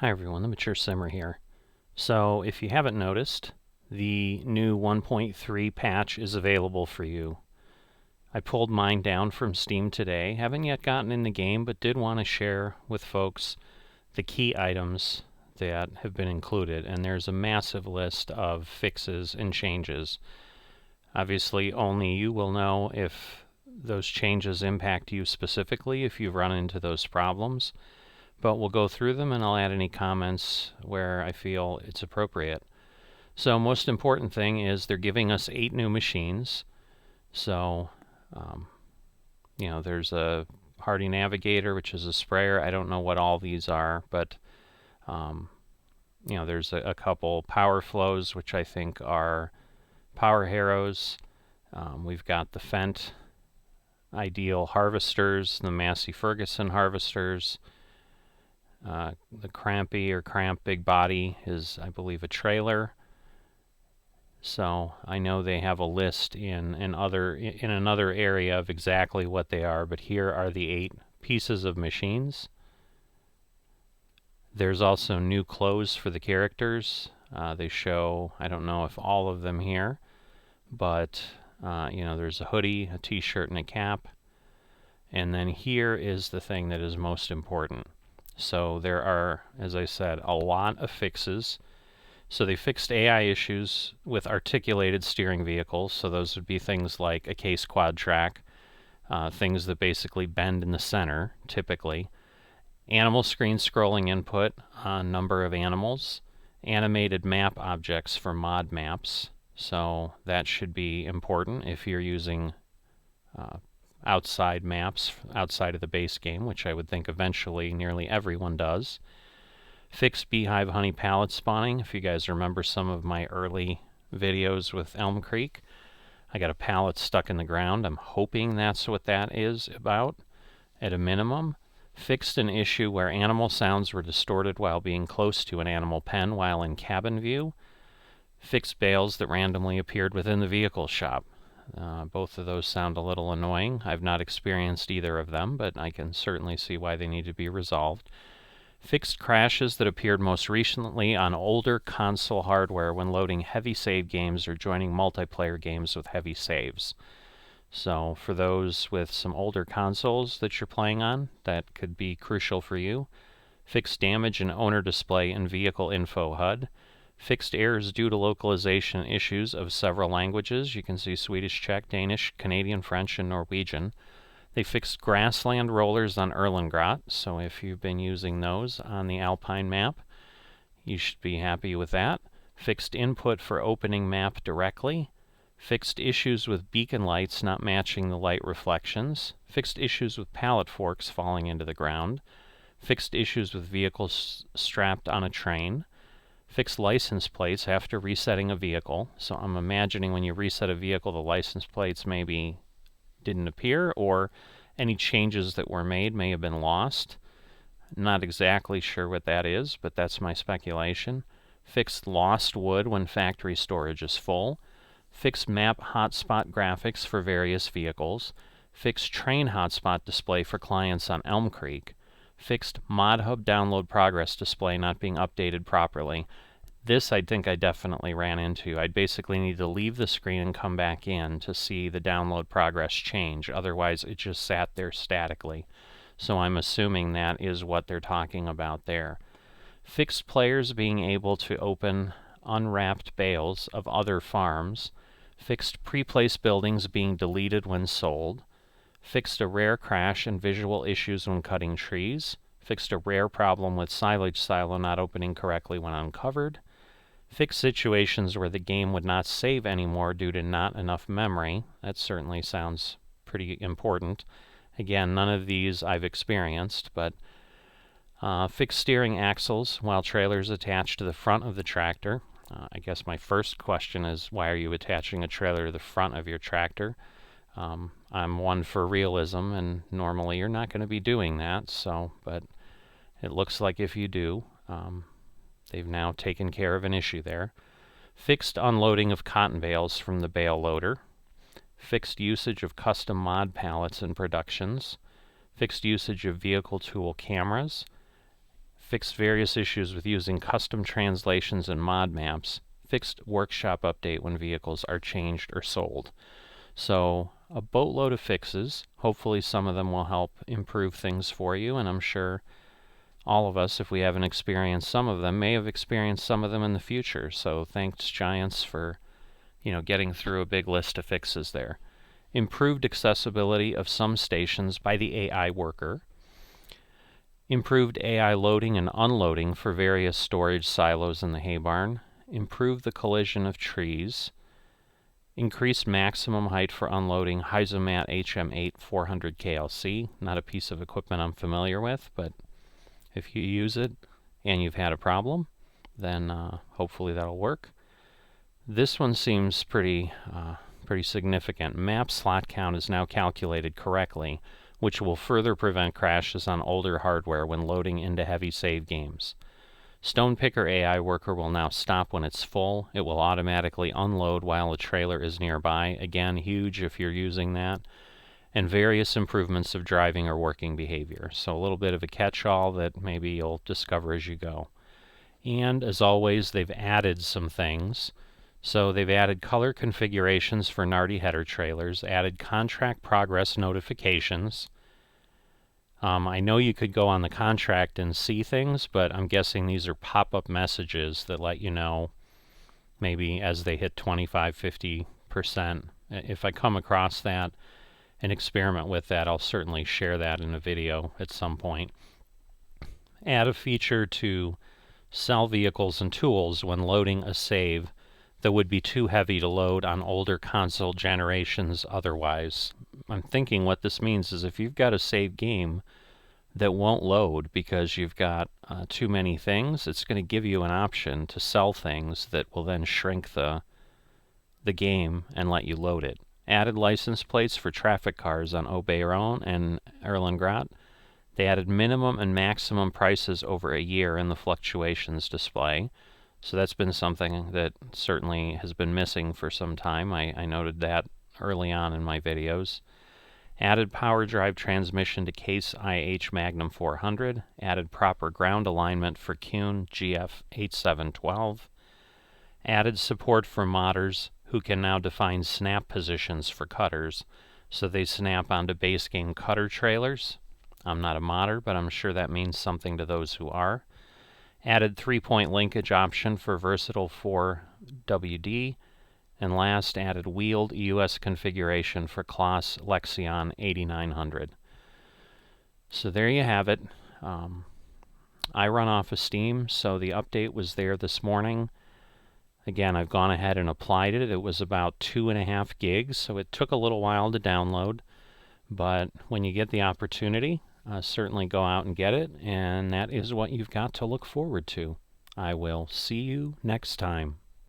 Hi everyone, the Mature Simmer here. So if you haven't noticed, the new 1.3 patch is available for you. I pulled mine down from Steam today. Haven't yet gotten in the game, but did want to share with folks the key items that have been included. And there's a massive list of fixes and changes. Obviously, only you will know if those changes impact you specifically, if you've run into those problems. But we'll go through them and I'll add any comments where I feel it's appropriate. So most important thing is they're giving us 8 new machines. So, there's a Hardy Navigator, which is a sprayer. I don't know what all these are, but, there's a couple power flows, which I think are power harrows. We've got the Fendt Ideal harvesters, the Massey Ferguson harvesters. The Cramp Big Body is, I believe, a trailer. So I know they have a list in another area of exactly what they are, but here are the 8 pieces of machines. There's also new clothes for the characters. They show, I don't know if all of them here, but there's a hoodie, a t-shirt, and a cap. And then here is the thing that is most important. So there are, as I said, a lot of fixes. So they fixed AI issues with articulated steering vehicles. So those would be things like a case quad track, things that basically bend in the center, typically. Animal screen scrolling input on number of animals. Animated map objects for mod maps. So that should be important if you're using outside maps outside of the base game, which I would think eventually nearly everyone does. Fixed beehive honey pallet spawning. If you guys remember some of my early videos with Elm Creek, I got a pallet stuck in the ground. I'm hoping that's what that is about at a minimum. Fixed an issue where animal sounds were distorted while being close to an animal pen while in cabin view. Fixed bales that randomly appeared within the vehicle shop. Both of those sound a little annoying. I've not experienced either of them, but I can certainly see why they need to be resolved. Fixed crashes that appeared most recently on older console hardware when loading heavy save games or joining multiplayer games with heavy saves. So for those with some older consoles that you're playing on, that could be crucial for you. Fixed damage in owner display and vehicle info HUD. Fixed errors due to localization issues of several languages. You can see Swedish, Czech, Danish, Canadian, French, and Norwegian. They fixed grassland rollers on Erlengrot, so if you've been using those on the Alpine map, you should be happy with that. Fixed input for opening map directly. Fixed issues with beacon lights not matching the light reflections. Fixed issues with pallet forks falling into the ground. Fixed issues with vehicles strapped on a train. Fixed license plates after resetting a vehicle. So I'm imagining when you reset a vehicle, the license plates maybe didn't appear, or any changes that were made may have been lost. Not exactly sure what that is, but that's my speculation. Fixed lost wood when factory storage is full. Fixed map hotspot graphics for various vehicles. Fixed train hotspot display for clients on Elm Creek. Fixed ModHub download progress display not being updated properly. This I think I definitely ran into. I'd basically need to leave the screen and come back in to see the download progress change. Otherwise, it just sat there statically. So I'm assuming that is what they're talking about there. Fixed players being able to open unwrapped bales of other farms. Fixed pre-placed buildings being deleted when sold. Fixed a rare crash and visual issues when cutting trees. Fixed a rare problem with silage silo not opening correctly when uncovered. Fixed situations where the game would not save anymore due to not enough memory. That certainly sounds pretty important. Again, none of these I've experienced, but fixed steering axles while trailers attached to the front of the tractor. I guess my first question is, why are you attaching a trailer to the front of your tractor? I'm one for realism, and normally you're not going to be doing that, but it looks like if you do, they've now taken care of an issue there. Fixed unloading of cotton bales from the bale loader. Fixed usage of custom mod pallets in productions. Fixed usage of vehicle tool cameras. fixed various issues with using custom translations and mod maps, fixed workshop update when vehicles are changed or sold. So a boatload of fixes. Hopefully some of them will help improve things for you, and I'm sure all of us, if we haven't experienced some of them, may have experienced some of them in the future. So thanks, Giants, for getting through a big list of fixes there. Improved accessibility of some stations by the AI worker. Improved AI loading and unloading for various storage silos in the hay barn. Improved the collision of trees. Increased maximum height for unloading Hyzomat HM8 400 KLC. Not a piece of equipment I'm familiar with, but if you use it and you've had a problem, then hopefully that'll work. This one seems pretty significant. Map slot count is now calculated correctly, which will further prevent crashes on older hardware when loading into heavy save games. Stonepicker AI worker will now stop when it's full. It will automatically unload while a trailer is nearby. Again, huge if you're using that. And various improvements of driving or working behavior. So a little bit of a catch-all that maybe you'll discover as you go. And as always, they've added some things. So they've added color configurations for Nardi header trailers, added contract progress notifications. I know you could go on the contract and see things, but I'm guessing these are pop-up messages that let you know maybe as they hit 25-50%. If I come across that and experiment with that, I'll certainly share that in a video at some point. Add a feature to sell vehicles and tools when loading a save that would be too heavy to load on older console generations otherwise. I'm thinking what this means is if you've got a save game that won't load because you've got too many things, it's going to give you an option to sell things that will then shrink the game and let you load it. Added license plates for traffic cars on Oberon and Erlengrad. They added minimum and maximum prices over a year in the fluctuations display. So that's been something that certainly has been missing for some time. I noted that early on in my videos. Added power drive transmission to Case IH Magnum 400. Added proper ground alignment for Kuhn GF8712. Added support for modders who can now define snap positions for cutters so they snap onto base game cutter trailers. I'm not a modder, but I'm sure that means something to those who are. Added 3-point linkage option for versatile 4WD. And last, added wheeled EUS configuration for Claas Lexion 8900. So there you have it. I run off of Steam, so the update was there this morning. Again, I've gone ahead and applied it. It was about 2.5 gigs, so it took a little while to download. But when you get the opportunity, certainly go out and get it, and that is what you've got to look forward to. I will see you next time.